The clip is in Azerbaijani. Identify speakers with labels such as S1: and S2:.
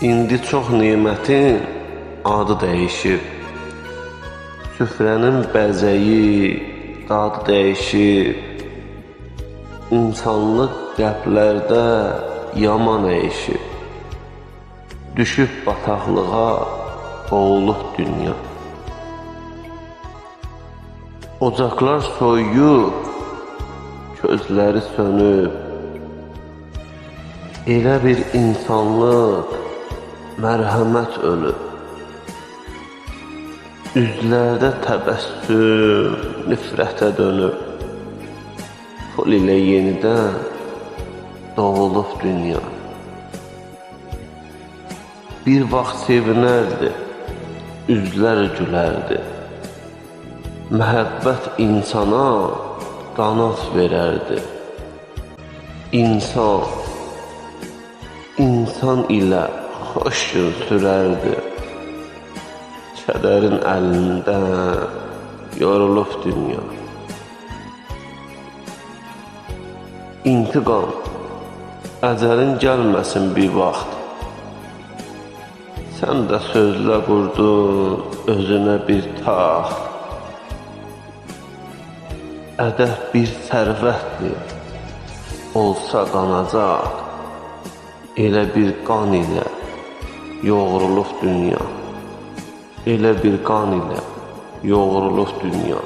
S1: İndi çox nemətin adı dəyişib, süfrənin bəzəyi, dadı dəyişib, insanlıq qəlblərdə yaman əyişib, düşüb bataqlığa, boğulub dünya. Ocaqlar soyuyub, közləri sönüb, elə bir insanlıq, mərhəmət ölüb. Üzlərdə təbəssüm, nifrətə dönüb, pul ilə yenidən doğulub dünya. Bir vaxt sevinərdi, üzlər gülərdi, məhəbbət insana qanat verərdi. İnsan ilə xoş gün sürərdi, kədərin əlindən yorulub dünya. İntiqam, əcəlin gəlməsin bir vaxt, sən də sözlə qurdun özünə bir taxt. Ədəb bir sərvətdir, olsa qanacaq, elə bir qan ilə yoğrulub dünya. Elə bir qan ilə yoğrulub dünya.